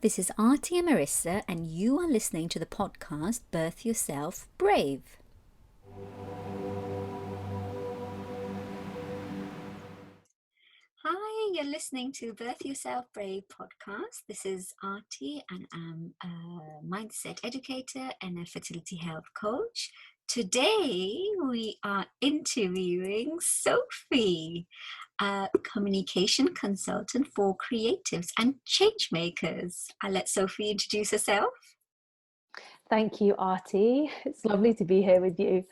this is Artie and Marissa, and you are listening to the podcast Birth Yourself Brave. Hi, you're listening to Birth Yourself Brave podcast. This is Artie, and I'm a mindset educator and a fertility health coach. Today, we are interviewing Sophie, a communication consultant for creatives and change makers. I'll let Sophie introduce herself. Thank you, Artie. It's lovely to be here with you.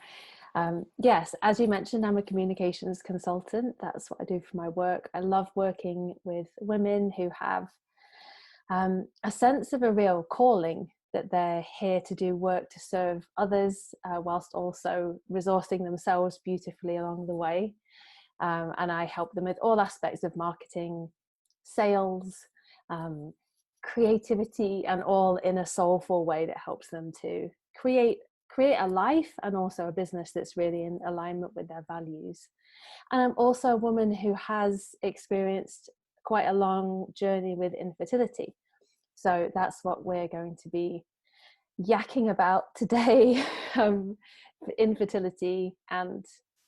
Yes, as you mentioned, I'm a communications consultant. That's what I do for my work. I love working with women who have a sense of a real calling, that they're here to do work to serve others, whilst also resourcing themselves beautifully along the way. And I help them with all aspects of marketing, sales, creativity, and all in a soulful way that helps them to create a life and also a business that's really in alignment with their values. And I'm also a woman who has experienced quite a long journey with infertility. So that's what we're going to be yakking about today. Infertility and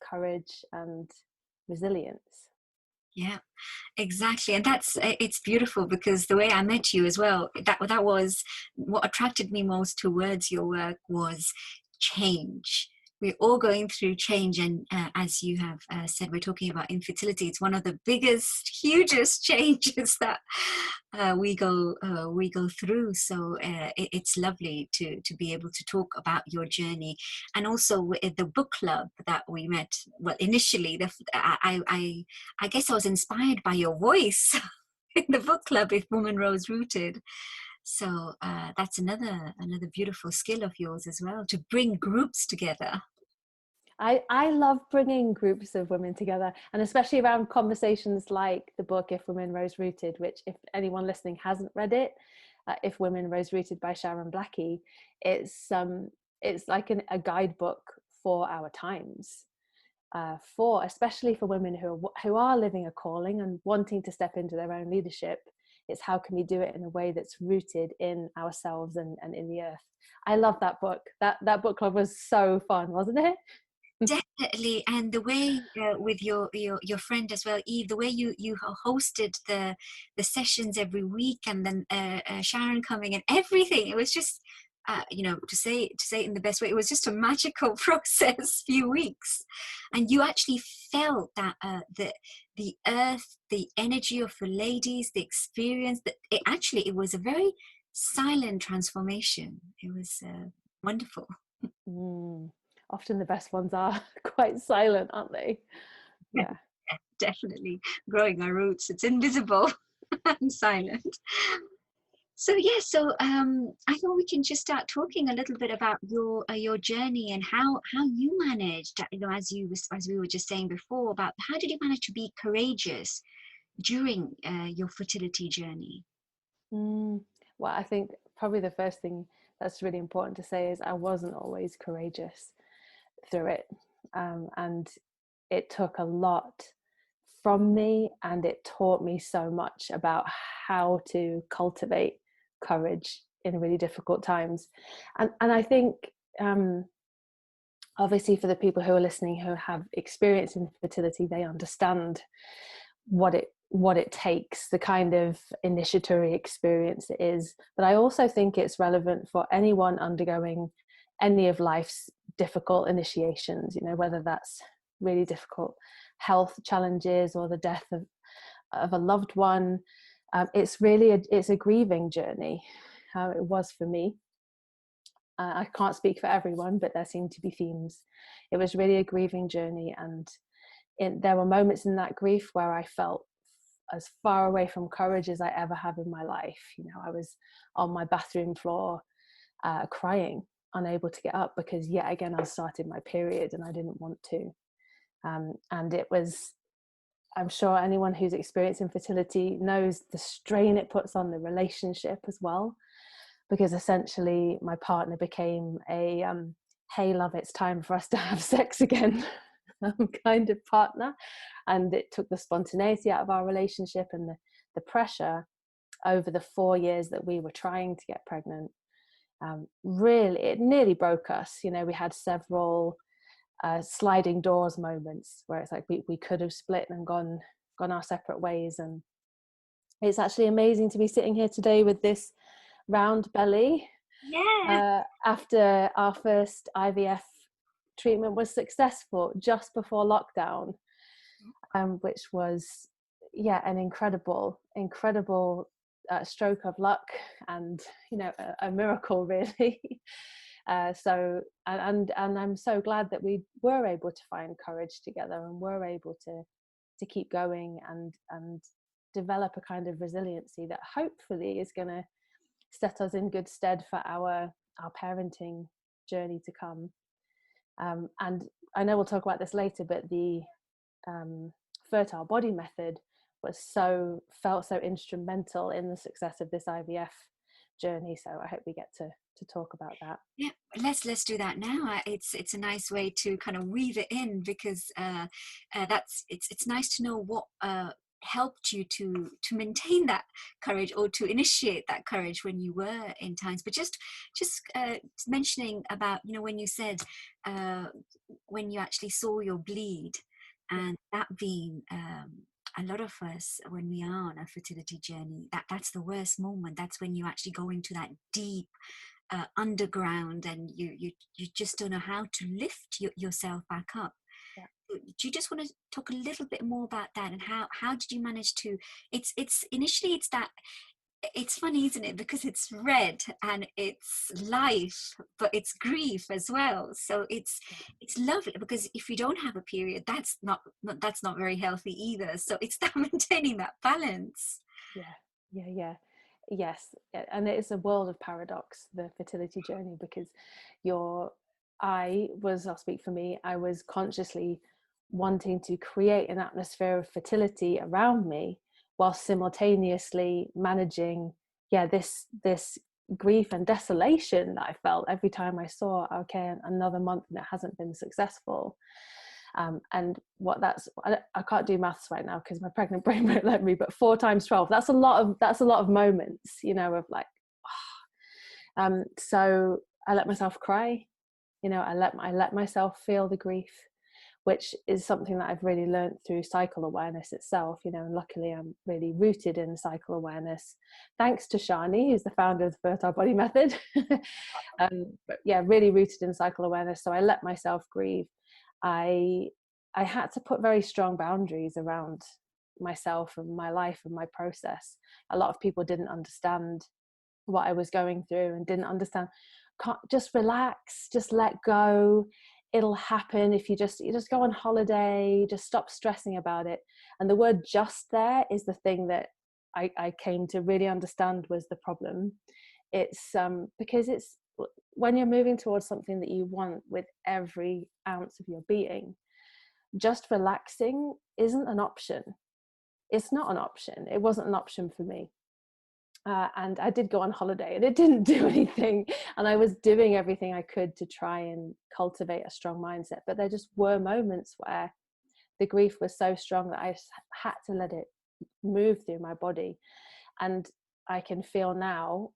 courage and resilience. Yeah, exactly. And it's beautiful, because the way I met you as well, that was what attracted me most towards your work, was change. We're all going through change, and as you have said, we're talking about infertility. It's one of the biggest, hugest changes that we go through. So it's lovely to be able to talk about your journey, and also with the book club that we met. Well, initially, I guess I was inspired by your voice in the book club, If Woman Rose Rooted. So that's another beautiful skill of yours as well, to bring groups together. I love bringing groups of women together, and especially around conversations like the book If Women Rose Rooted, which, if anyone listening hasn't read it, If Women Rose Rooted by Sharon Blackie, it's like a guidebook for our times, especially for women who are living a calling and wanting to step into their own leadership. It's how can we do it in a way that's rooted in ourselves and in the earth. I love that book. That book club was so fun, wasn't it? Definitely. And the way with your friend as well, Eve, the way you hosted the sessions every week, and then Sharon coming and everything, it was just to say it in the best way, it was just a magical process, few weeks. And you actually felt that the earth, the energy of the ladies, the experience, that it was a very silent transformation. It was wonderful. Often the best ones are quite silent, aren't they? Yeah. Definitely growing our roots. It's invisible and silent. So I thought we can just start talking a little bit about your journey, and how you managed, as we were just saying before, about how did you manage to be courageous during your fertility journey? Well, I think probably the first thing that's really important to say is I wasn't always courageous through it, and it took a lot from me, and it taught me so much about how to cultivate courage in really difficult times. And I think obviously for the people who are listening who have experience in fertility, they understand what it takes, the kind of initiatory experience it is. But I also think it's relevant for anyone undergoing any of life's difficult initiations, whether that's really difficult health challenges or the death of a loved one. It's a grieving journey. It was for me. I can't speak for everyone, but there seemed to be themes. It was really a grieving journey, and there were moments in that grief where I felt as far away from courage as I ever have in my life. I was on my bathroom floor crying, unable to get up, because yet again I started my period and I didn't want to. And it was, I'm sure anyone who's experienced infertility knows the strain it puts on the relationship as well, because essentially my partner became a hey love, it's time for us to have sex again kind of partner, and it took the spontaneity out of our relationship and the pressure. over the 4 years that we were trying to get pregnant, really, it nearly broke us. You know, we had several sliding doors moments where it's like we could have split and gone our separate ways. And it's actually amazing to be sitting here today with this round belly Yeah. after our first IVF treatment was successful just before lockdown, which was, yeah, an incredible stroke of luck, and you know, a miracle really. So and I'm so glad that we were able to find courage together and were able to keep going and develop a kind of resiliency that hopefully is going to set us in good stead for our parenting journey to come. And I know we'll talk about this later, but the fertile body method felt so instrumental in the success of this IVF journey. So I hope we get to talk about that. Yeah, let's do that now. It's a nice way to kind of weave it in, because that's it's nice to know what helped you to maintain that courage, or to initiate that courage when you were in times. But just mentioning about, you know, when you said when you actually saw your bleed, and that being a lot of us, when we are on a fertility journey, that's the worst moment. That's when you actually go into that deep underground, and you just don't know how to lift yourself back up. Yeah. Do you just want to talk a little bit more about that, and how did you manage to, it's initially, it's that, it's funny, isn't it, because it's red and it's life, but it's grief as well. So it's lovely, because if you don't have a period, that's not very healthy either. So it's that maintaining that balance. Yeah. Yes, and it is a world of paradox, the fertility journey, because I'll speak for me, I was consciously wanting to create an atmosphere of fertility around me, while simultaneously managing, this grief and desolation that I felt every time I saw, okay, another month and it hasn't been successful. And I can't do maths right now because my pregnant brain won't let me, but 4 times 12, that's a lot of moments, you know, of like, so I let myself cry, you know, I let myself feel the grief, which is something that I've really learned through cycle awareness itself, you know, and luckily I'm really rooted in cycle awareness, thanks to Shani, who's the founder of the Fertile Body Method. But yeah, really rooted in cycle awareness. So I let myself grieve. I had to put very strong boundaries around myself and my life and my process. A lot of people didn't understand what I was going through and didn't understand. Just relax, just let go. It'll happen if you just go on holiday, just stop stressing about it. And the word "just" there is the thing that I came to really understand was the problem. It's because it's when you're moving towards something that you want with every ounce of your being, just relaxing isn't an option. It's not an option. It wasn't an option for me. And I did go on holiday and it didn't do anything. And I was doing everything I could to try and cultivate a strong mindset. But there just were moments where the grief was so strong that I just had to let it move through my body. And I can feel now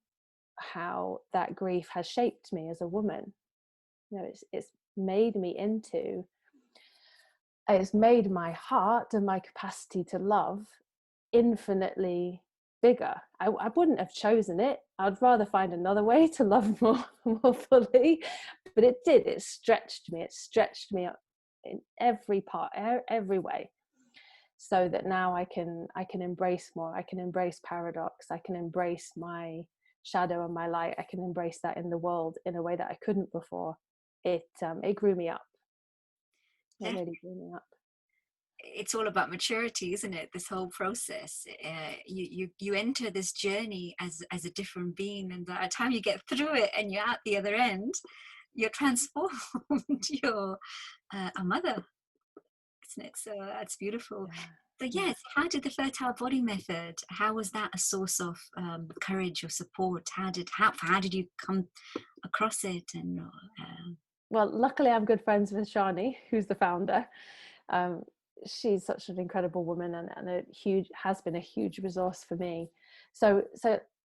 how that grief has shaped me as a woman. You know, it's made my heart and my capacity to love infinitely bigger. I wouldn't have chosen it. I'd rather find another way to love more fully, but it did. It stretched me up in every part, every way, so that now I can embrace more. I can embrace paradox. I can embrace my shadow and my light. I can embrace that in the world in a way that I couldn't before. It grew me up. It really grew me up. It's all about maturity, isn't it? This whole process, you enter this journey as a different being, and by the time you get through it and you're out the other end, you're transformed. You're a mother, isn't it? So that's beautiful. So yes, how did the fertile body method, how was that a source of courage or support? How did you come across it? And well, luckily I'm good friends with Shani, who's the founder. She's such an incredible woman and has been a huge resource for me. So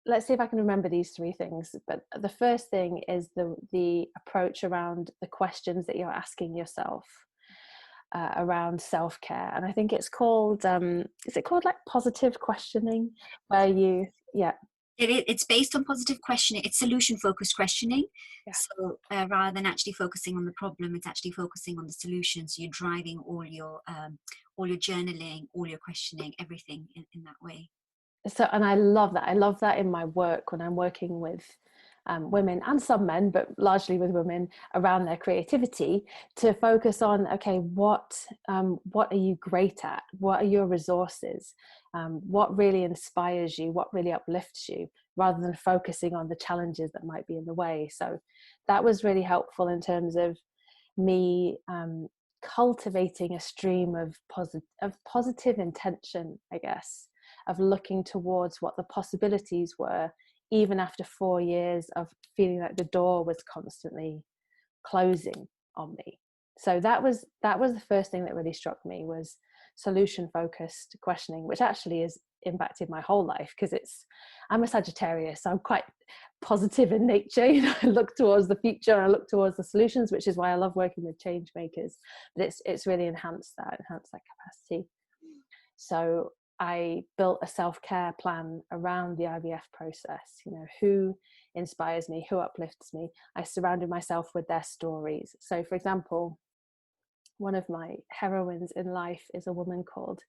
let's see if I can remember these three things. But the first thing is the approach around the questions that you're asking yourself around self-care. And I think it's called, is it called like positive questioning, where you, yeah. It's based on positive questioning. It's solution focused questioning. Yeah. So rather than actually focusing on the problem, it's actually focusing on the solution. So you're driving all your journaling, all your questioning, everything in that way. So, and I love that. I love that in my work when I'm working with women and some men, but largely with women, around their creativity, to focus on, okay, what are you great at? What are your resources? What really inspires you? What really uplifts you? Rather than focusing on the challenges that might be in the way. So that was really helpful in terms of me cultivating a stream of positive intention, I guess, of looking towards what the possibilities were, even after 4 years of feeling like the door was constantly closing on me. So that was the first thing that really struck me, was solution focused questioning, which actually has impacted my whole life, because I'm a Sagittarius, so I'm quite positive in nature. You know, I look towards the future and I look towards the solutions, which is why I love working with change makers. But it's really enhanced that capacity. So I built a self-care plan around the IVF process. You know, who inspires me, who uplifts me. I surrounded myself with their stories. So for example, one of my heroines in life is a woman called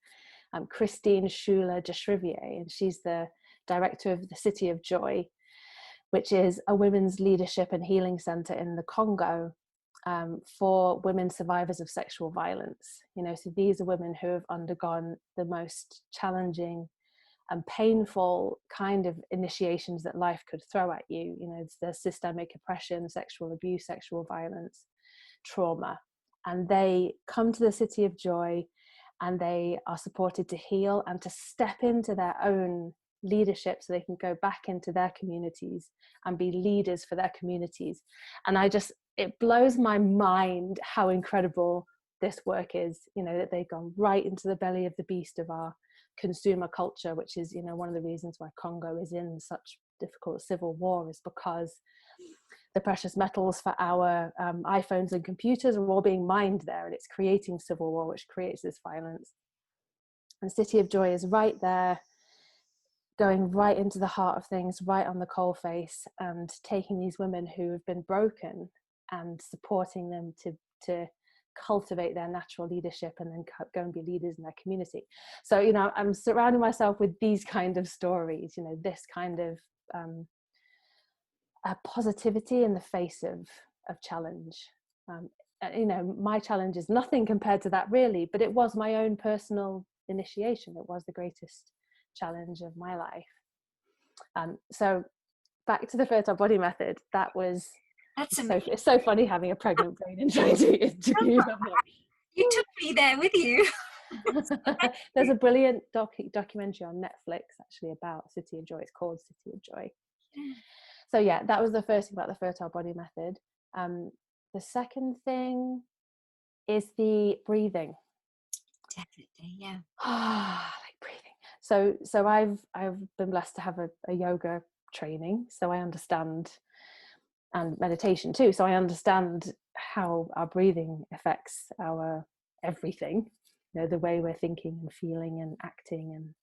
Christine Schuler de Chrivier, and she's the director of the City of Joy, which is a women's leadership and healing center in the Congo, for women survivors of sexual violence. You know, so these are women who have undergone the most challenging and painful kind of initiations that life could throw at you. You know, the systemic oppression, sexual abuse, sexual violence, trauma. And they come to the City of Joy, and they are supported to heal and to step into their own leadership, so they can go back into their communities and be leaders for their communities. And it blows my mind how incredible this work is, you know, that they've gone right into the belly of the beast of our consumer culture, which is, you know, one of the reasons why Congo is in such difficult civil war, is because the precious metals for our iPhones and computers are all being mined there, and it's creating civil war, which creates this violence. And City of Joy is right there, going right into the heart of things, right on the coalface, and taking these women who have been broken and supporting them to cultivate their natural leadership and then go and be leaders in their community. So, you know, I'm surrounding myself with these kind of stories, you know, this kind of positivity in the face of challenge. You know, my challenge is nothing compared to that, really, but it was my own personal initiation. It was the greatest challenge of my life. So back to the fertile body method. It's so funny having a pregnant brain and trying to interview them. You took me there with you. There's a brilliant documentary on Netflix actually about City of Joy. It's called City of Joy. So yeah, that was the first thing about the fertile body method. The second thing is the breathing. Definitely, yeah. Like breathing. So I've been blessed to have a yoga training, so I understand, and meditation too. So I understand how our breathing affects our everything. You know, the way we're thinking and feeling and acting,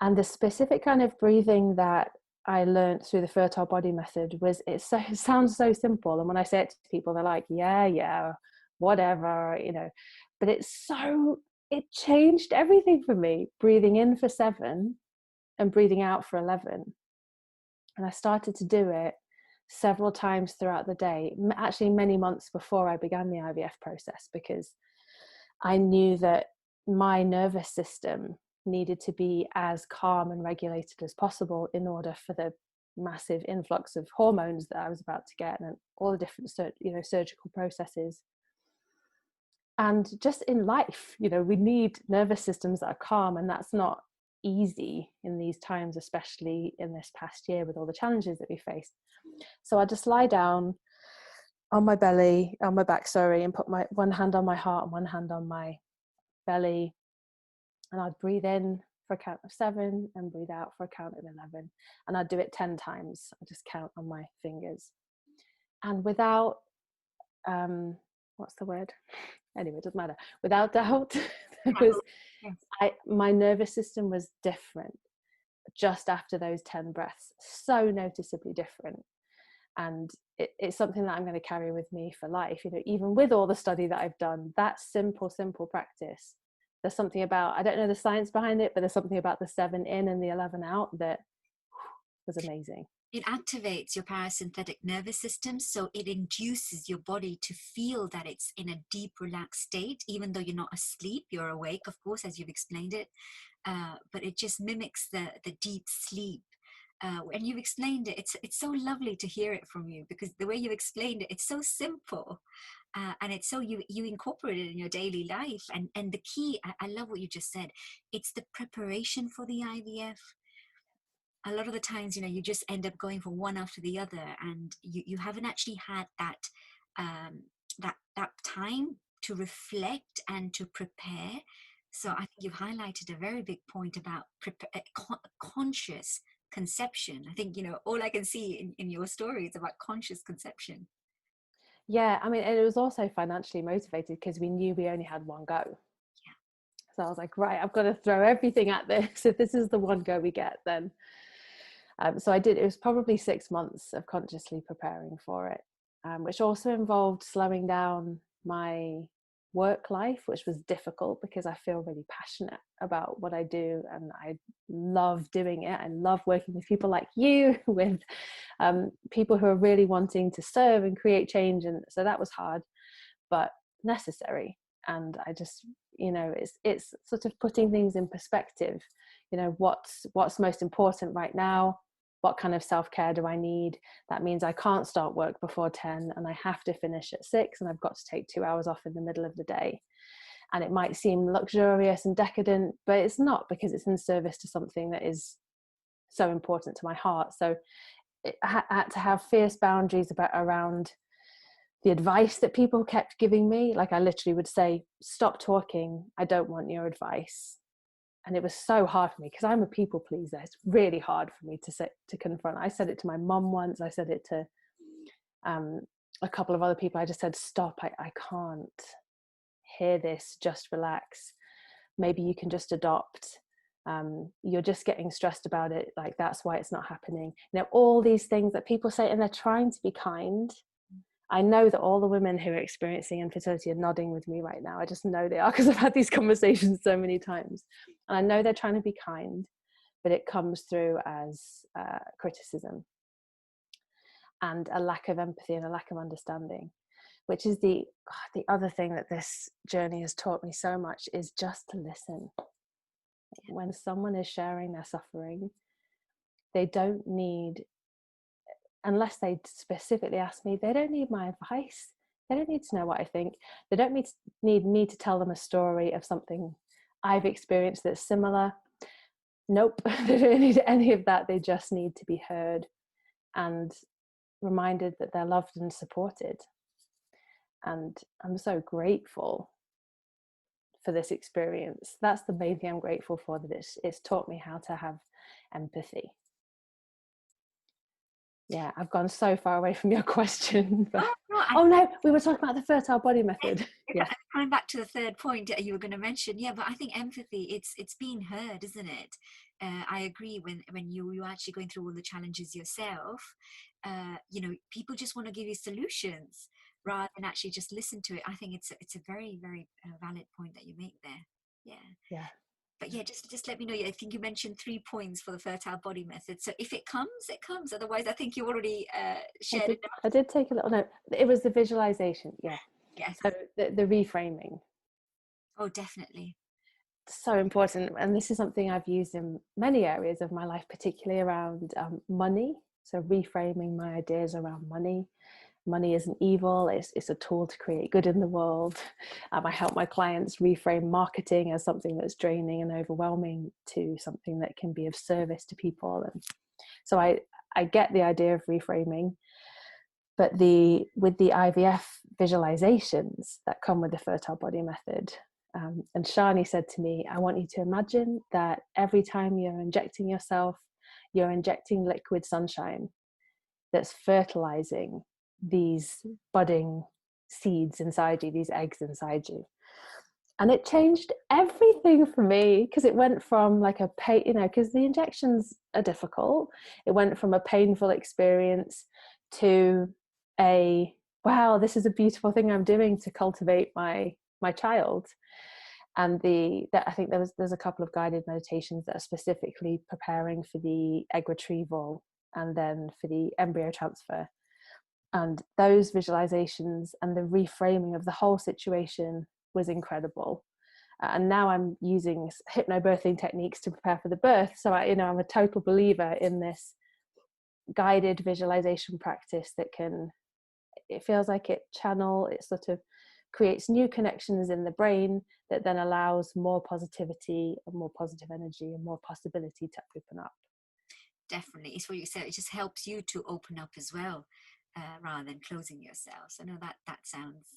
and the specific kind of breathing that I learned through the fertile body method it sounds so simple, and when I say it to people, they're like, yeah, whatever, you know, but it changed everything for me. Breathing in for 7 and breathing out for 11, and I started to do it several times throughout the day, actually many months before I began the IVF process, because I knew that my nervous system needed to be as calm and regulated as possible in order for the massive influx of hormones that I was about to get, and all the different surgical processes. And just in life, you know, we need nervous systems that are calm, and that's not easy in these times, especially in this past year with all the challenges that we faced. So I just lie down on my back, and put one hand on my heart and one hand on my belly, and I'd breathe in for a count of 7 and breathe out for a count of 11. And I'd do it 10 times. I just count on my fingers. And without, what's the word? Anyway, it doesn't matter. Without doubt, my nervous system was different just after those 10 breaths, so noticeably different. And it's something that I'm going to carry with me for life. You know, even with all the study that I've done, that simple practice, there's something about, I don't know the science behind it, but there's something about the 7 in and the 11 out that was amazing. It activates your parasympathetic nervous system, so it induces your body to feel that it's in a deep, relaxed state, even though you're not asleep. You're awake, of course, as you've explained it, but it just mimics the deep sleep. And you've explained it, it's so lovely to hear it from you, because the way you've explained it, it's so simple, and it's so you incorporate it in your daily life. And the key, I love what you just said, it's the preparation for the IVF. A lot of the times, you know, you just end up going for one after the other, and you haven't actually had that that time to reflect and to prepare. So I think you've highlighted a very big point about conscious conception. I think, you know, all I can see in your story is about conscious conception. Yeah, I mean, and it was also financially motivated because we knew we only had one go. Yeah. So I was like, right, I've got to throw everything at this. If this is the one go we get, then. So I did, it was probably 6 months of consciously preparing for it, which also involved slowing down my work life, which was difficult because I feel really passionate about what I do and I love doing it. I love working with people like you, with people who are really wanting to serve and create change. And so that was hard, but necessary. And I just, you know, it's sort of putting things in perspective. You know, what's most important right now? What kind of self-care do I need? That means I can't start work before 10 and I have to finish at 6 and I've got to take 2 hours off in the middle of the day. And it might seem luxurious and decadent, but it's not, because it's in service to something that is so important to my heart. So I had to have fierce boundaries around the advice that people kept giving me. Like I literally would say, stop talking, I don't want your advice. And it was so hard for me because I'm a people pleaser. It's really hard for me to confront. I said it to my mum once. I said it to a couple of other people. I just said, stop, I can't hear this, just relax. Maybe you can just adopt. You're just getting stressed about it. Like, that's why it's not happening. You know, all these things that people say, and they're trying to be kind. I know that all the women who are experiencing infertility are nodding with me right now. I just know they are, because I've had these conversations so many times. And I know they're trying to be kind, but it comes through as criticism and a lack of empathy and a lack of understanding, which is the other thing that this journey has taught me so much, is just to listen. When someone is sharing their suffering, they don't need, unless they specifically ask me, they don't need my advice. They don't need to know what I think. They don't need me to tell them a story of something I've experienced that's similar. Nope, they don't need any of that. They just need to be heard and reminded that they're loved and supported. And I'm so grateful for this experience. That's the main thing I'm grateful for, that it's taught me how to have empathy. Yeah, I've gone so far away from your question. But... Oh no, we were talking about the fertile body method. Yeah. Coming back to the third point you were going to mention, yeah, but I think empathy, it's being heard, isn't it? I agree. When you're actually going through all the challenges yourself, you know, people just want to give you solutions rather than actually just listen to it. I think it's a very, very valid point that you make there. Yeah. But yeah, just let me know. I think you mentioned 3 points for the fertile body method. So if it comes, it comes. Otherwise, I think you already shared it. I did take a little note. It was the visualization. Yeah. Yes. So the reframing. Oh, definitely. So important. And this is something I've used in many areas of my life, particularly around money. So reframing my ideas around money. Money isn't evil, it's a tool to create good in the world. I help my clients reframe marketing as something that's draining and overwhelming to something that can be of service to people. And so I get the idea of reframing, but with the IVF visualizations that come with the fertile body method, And Shani said to me, I want you to imagine that every time you're injecting yourself, you're injecting liquid sunshine that's fertilizing these budding seeds inside you, these eggs inside you. And it changed everything for me, because it went from like a pain, because the injections are difficult. It went from a painful experience to a, wow, this is a beautiful thing I'm doing to cultivate my child. And I think there's a couple of guided meditations that are specifically preparing for the egg retrieval and then for the embryo transfer. And those visualizations and the reframing of the whole situation was incredible. And now I'm using hypnobirthing techniques to prepare for the birth. So I'm a total believer in this guided visualization practice that it feels like it sort of creates new connections in the brain that then allows more positivity and more positive energy and more possibility to open up. Definitely. It's what you said. It just helps you to open up as well, rather than closing yourself. So no, that sounds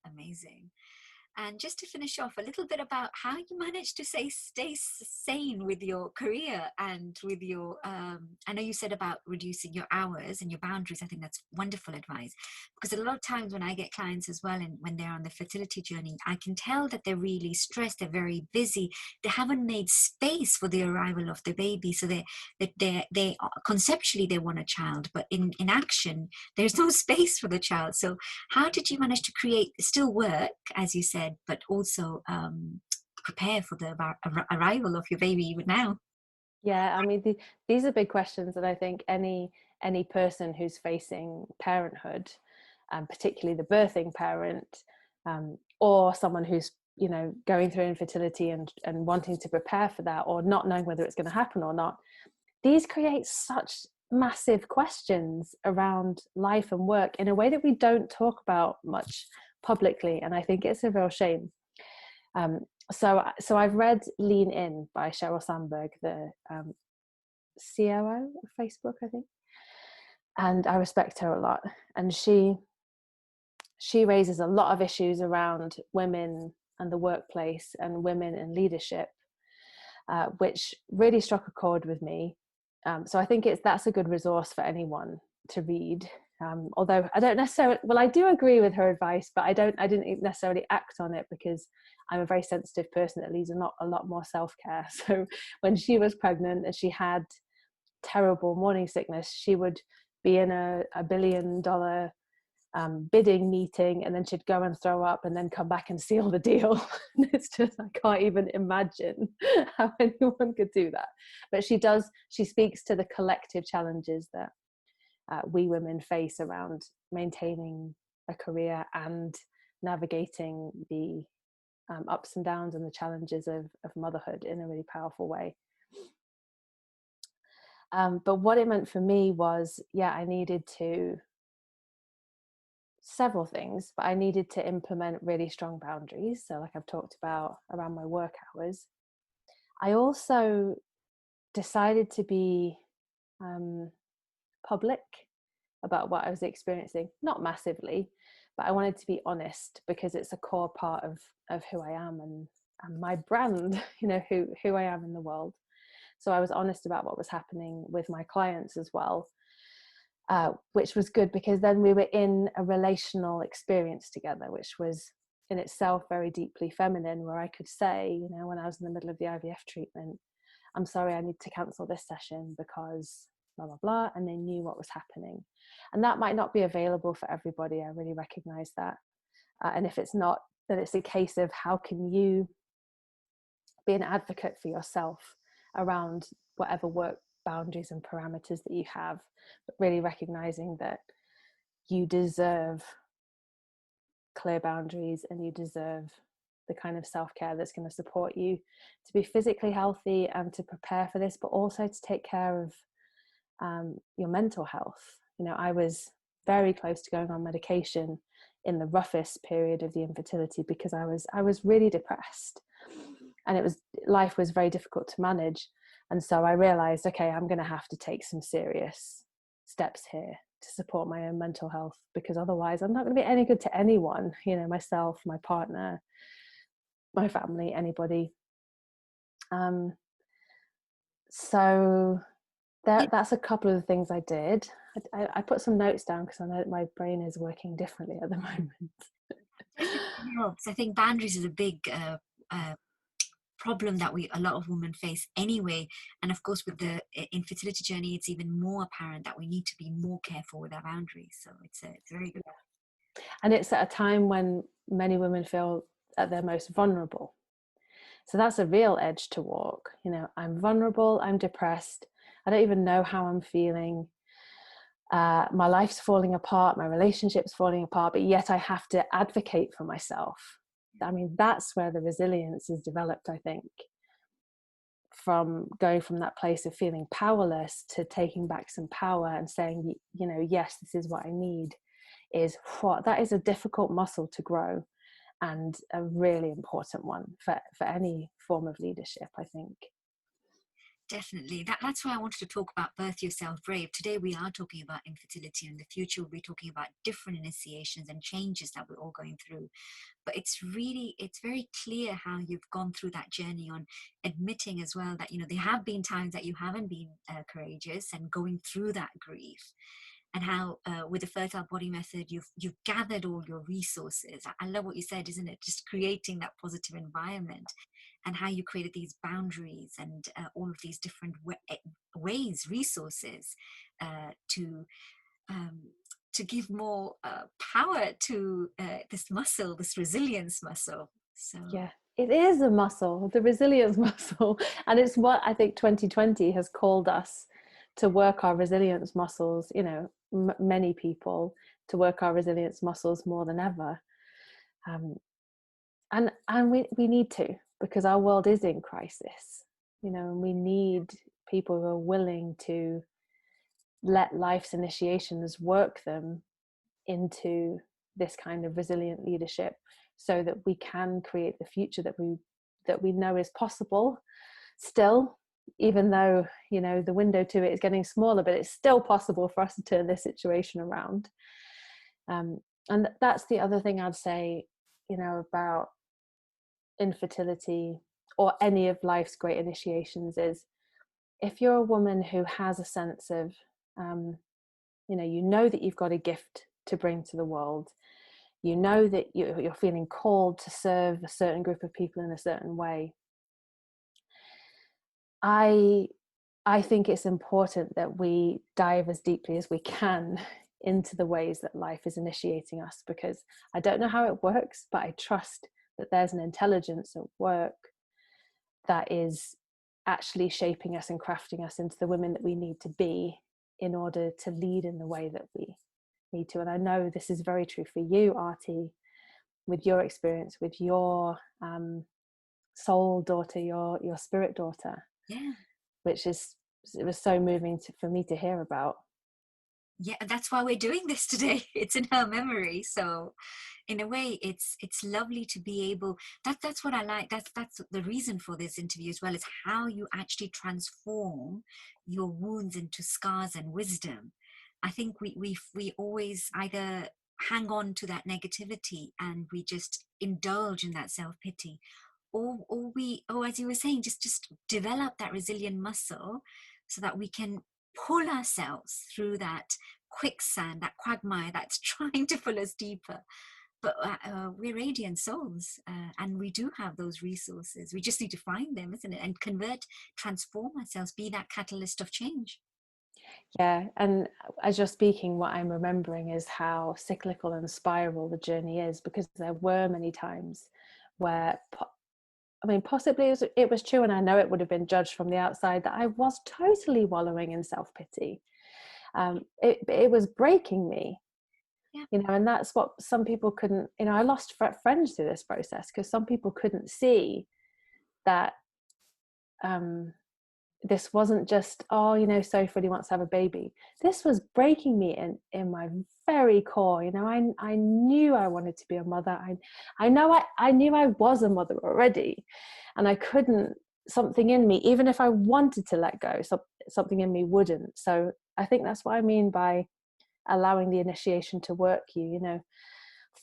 amazing. And just to finish off, a little bit about how you managed to stay sane with your career and with your, I know you said about reducing your hours and your boundaries. I think that's wonderful advice, because a lot of times when I get clients as well, and when they're on the fertility journey, I can tell that they're really stressed, they're very busy, they haven't made space for the arrival of the baby. So they conceptually they want a child, but in action, there's no space for the child. So how did you manage to still work, as you said, but also prepare for the arrival of your baby even now? Yeah, I mean, these are big questions that I think any person who's facing parenthood, particularly the birthing parent, or someone who's going through infertility and wanting to prepare for that, or not knowing whether it's going to happen or not, these create such massive questions around life and work in a way that we don't talk about much publicly, and I think it's a real shame. So I've read Lean In by Sheryl Sandberg, the COO of Facebook, I think, and I respect her a lot. And she raises a lot of issues around women and the workplace and women in leadership, which really struck a chord with me. So I think that's a good resource for anyone to read. Although I don't necessarily, I do agree with her advice, but I didn't necessarily act on it because I'm a very sensitive person that needs a lot more self-care. So when she was pregnant and she had terrible morning sickness, she would be in a $1 billion bidding meeting, and then she'd go and throw up and then come back and seal the deal. It's just, I can't even imagine how anyone could do that. But she speaks to the collective challenges that we women face around maintaining a career and navigating the ups and downs and the challenges of motherhood in a really powerful way. But what it meant for me was, I needed to several things, but I needed to implement really strong boundaries. So like I've talked about around my work hours. I also decided to be public about what I was experiencing, not massively, but I wanted to be honest because it's a core part of who I am and my brand, who I am in the world. So I was honest about what was happening with my clients as well, which was good because then we were in a relational experience together, which was in itself very deeply feminine, where I could say, when I was in the middle of the IVF treatment, I'm sorry, I need to cancel this session because blah, blah, blah. And they knew what was happening. And that might not be available for everybody. I really recognize that. And if it's not, then it's a case of how can you be an advocate for yourself around whatever work boundaries and parameters that you have, but really recognizing that you deserve clear boundaries and you deserve the kind of self-care that's going to support you to be physically healthy and to prepare for this, but also to take care of your mental health. I was very close to going on medication in the roughest period of the infertility because I was really depressed, and life was very difficult to manage. And so I realized, okay, I'm going to have to take some serious steps here to support my own mental health, because otherwise I'm not going to be any good to anyone, myself, my partner, my family, anybody. So that's a couple of the things I did. I put some notes down because I know that my brain is working differently at the moment. Definitely helps. I think boundaries is a big problem that a lot of women face anyway, and of course with the infertility journey, it's even more apparent that we need to be more careful with our boundaries. So it's very good. And it's at a time when many women feel at their most vulnerable. So that's a real edge to walk. I'm vulnerable, I'm depressed, I don't even know how I'm feeling. My life's falling apart, my relationship's falling apart, but yet I have to advocate for myself. I mean, that's where the resilience is developed, I think, from going from that place of feeling powerless to taking back some power and saying, yes, this is what I need. That is a difficult muscle to grow, and a really important one for any form of leadership, I think. Definitely. That's why I wanted to talk about Birth Yourself Brave. Today we are talking about infertility, and in the future we'll be talking about different initiations and changes that we're all going through. But it's very clear how you've gone through that journey on admitting as well that, there have been times that you haven't been courageous and going through that grief. And how with the fertile body method you've gathered all your resources. I love what you said, isn't it? Just creating that positive environment, and how you created these boundaries and all of these different ways, resources to give more power to this muscle, this resilience muscle. So yeah, it is a muscle, the resilience muscle, and it's what I think 2020 has called us to work our resilience muscles. Many people to work our resilience muscles more than ever, and we need to, because our world is in crisis, and we need people who are willing to let life's initiations work them into this kind of resilient leadership, so that we can create the future that we know is possible still, even though the window to it is getting smaller, but it's still possible for us to turn this situation around. And that's the other thing I'd say, about infertility or any of life's great initiations, is if you're a woman who has a sense of that you've got a gift to bring to the world, that you're feeling called to serve a certain group of people in a certain way, I think it's important that we dive as deeply as we can into the ways that life is initiating us, because I don't know how it works, but I trust that there's an intelligence at work that is actually shaping us and crafting us into the women that we need to be in order to lead in the way that we need to. And I know this is very true for you, Artie, with your experience with your soul daughter, your spirit daughter. Yeah. Which it was so moving for me to hear about. Yeah, that's why we're doing this today. It's in her memory, so in a way it's lovely to be able, that's what I like. That's the reason for this interview as well, is how you actually transform your wounds into scars and wisdom. I think we always either hang on to that negativity and we just indulge in that self-pity, or as you were saying, just develop that resilient muscle so that we can pull ourselves through that quicksand, that quagmire that's trying to pull us deeper. But we're radiant souls, and we do have those resources. We just need to find them, isn't it? And transform ourselves, be that catalyst of change. Yeah, and as you're speaking, what I'm remembering is how cyclical and spiral the journey is, because there were many times where, possibly it was true, and I know it would have been judged from the outside, that I was totally wallowing in self-pity. It was breaking me. Yeah. And that's what some people couldn't, I lost friends through this process because some people couldn't see that this wasn't just, Sophie really wants to have a baby. This was breaking me in my very core. I knew I wanted to be a mother. I knew I was a mother already, and I couldn't, something in me, even if I wanted to let go, something in me wouldn't. So I think that's what I mean by allowing the initiation to work you.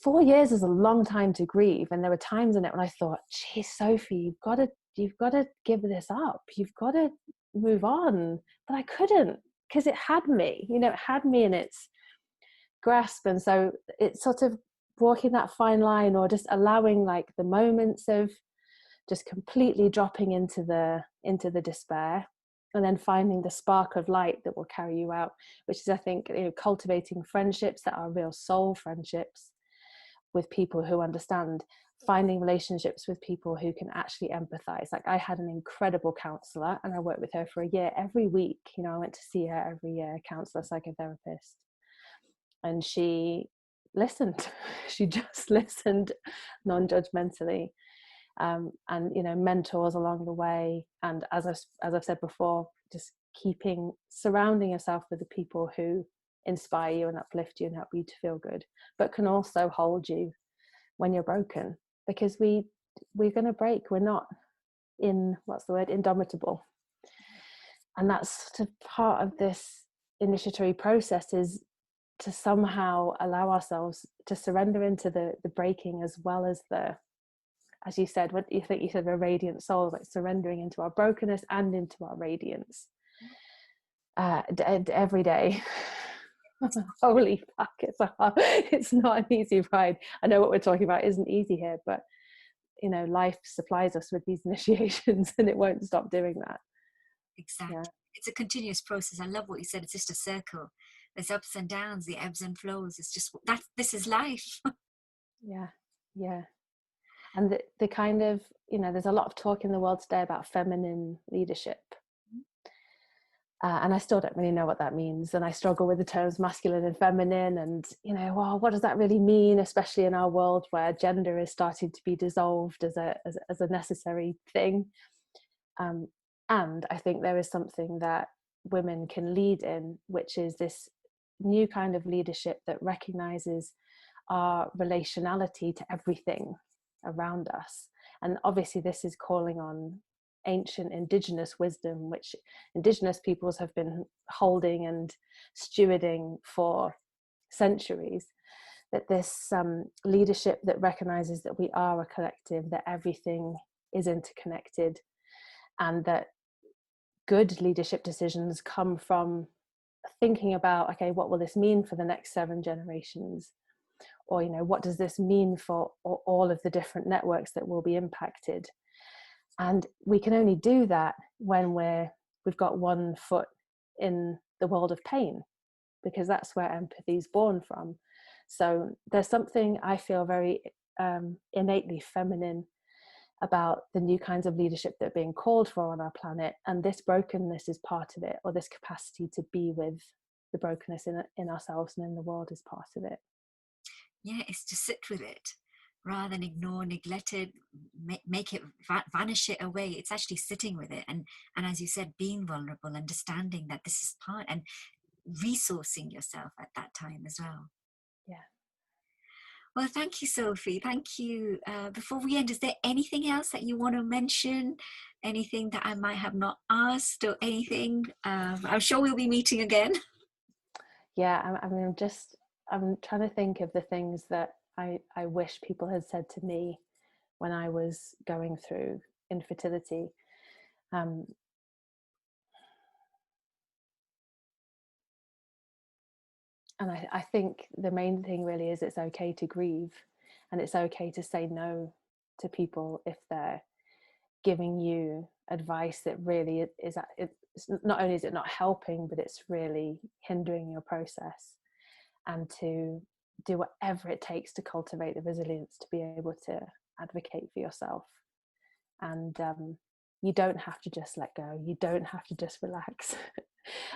4 years is a long time to grieve, and there were times in it when I thought, geez, Sophie, you've got to give this up, you've got to move on. But I couldn't, because it had me, it had me in its grasp. And so it's sort of walking that fine line, or just allowing like the moments of just completely dropping into the despair, and then finding the spark of light that will carry you out, which is, I think, cultivating friendships that are real soul friendships with people who understand, finding relationships with people who can actually empathize. Like, I had an incredible counselor, and I worked with her for a year every week. I went to see her every year, counselor, psychotherapist, and she listened. She just listened non-judgmentally. And mentors along the way, and as I've said before, just surrounding yourself with the people who inspire you and uplift you and help you to feel good, but can also hold you when you're broken, because we're going to break. We're not indomitable. And that's part of this initiatory process, is to somehow allow ourselves to surrender into the breaking, as well as as you said, what you think you said, we're radiant souls, like surrendering into our brokenness and into our radiance every day. Holy fuck, it's not an easy ride. I know what we're talking about isn't easy here, but life supplies us with these initiations, and it won't stop doing that. Exactly. Yeah. It's a continuous process. I love what you said. It's just a circle. There's ups and downs, the ebbs and flows. It's just this is life. Yeah. And the kind of, there's a lot of talk in the world today about feminine leadership. And I still don't really know what that means. And I struggle with the terms masculine and feminine. And, what does that really mean, especially in our world where gender is starting to be dissolved as a necessary thing. And I think there is something that women can lead in, which is this new kind of leadership that recognizes our relationality to everything around us. And obviously this is calling on ancient indigenous wisdom, which indigenous peoples have been holding and stewarding for centuries, that this leadership that recognizes that we are a collective, that everything is interconnected, and that good leadership decisions come from thinking about, okay, what will this mean for the next 7 generations? Or, what does this mean for all of the different networks that will be impacted? And we can only do that when we've got one foot in the world of pain, because that's where empathy is born from. So there's something I feel very innately feminine about the new kinds of leadership that are being called for on our planet. And this brokenness is part of it, or this capacity to be with the brokenness in ourselves and in the world is part of it. Yeah, it's to sit with it rather than ignore, neglect it, make it vanish it away. It's actually sitting with it, and as you said, being vulnerable, understanding that this is part, and resourcing yourself at that time as well. Yeah. Well, thank you, Sophie. Thank you. Before we end, is there anything else that you want to mention? Anything that I might have not asked, or anything? I'm sure we'll be meeting again. Yeah, I'm trying to think of the things that I wish people had said to me when I was going through infertility. And I think the main thing really is it's okay to grieve, and it's okay to say no to people if they're giving you advice that really is, it's not only is it not helping, but it's really hindering your process. And to do whatever it takes to cultivate the resilience to be able to advocate for yourself. And you don't have to just let go, you don't have to just relax.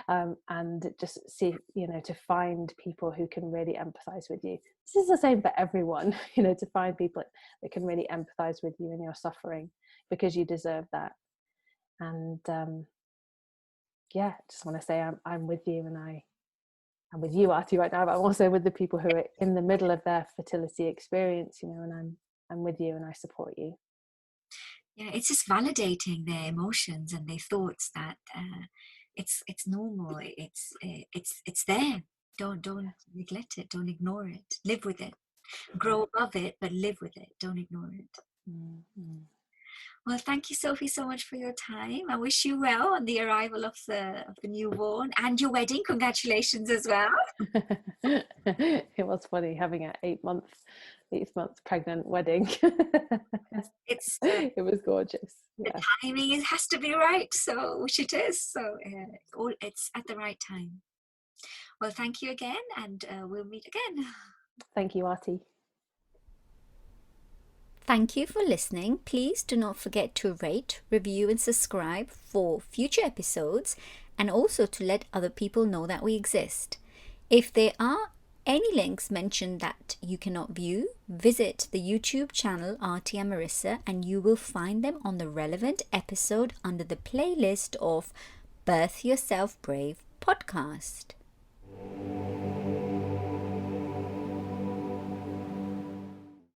And just see, to find people who can really empathize with you. This is the same for everyone, to find people that can really empathize with you in your suffering, because you deserve that. And just want to say I'm with you, and I'm with you, Artie, right now, but I'm also with the people who are in the middle of their fertility experience, and I'm with you and I support you. Yeah, it's just validating their emotions and their thoughts, that it's normal. It's there. Don't neglect it. Don't ignore it. Live with it. Grow above it, but live with it. Don't ignore it. Mm-hmm. Well, thank you, Sophie, so much for your time. I wish you well on the arrival of the newborn and your wedding. Congratulations as well. It was funny having an 8 month pregnant wedding. It's It was gorgeous. the Yeah. timing has to be right, so which it is. So it's at the right time. Well, thank you again, and we'll meet again. Thank you, Artie. Thank you for listening. Please do not forget to rate, review, and subscribe for future episodes, and also to let other people know that we exist. If there are any links mentioned that you cannot view, visit the YouTube channel Artie and Marissa, and you will find them on the relevant episode under the playlist of Birth Yourself Brave podcast.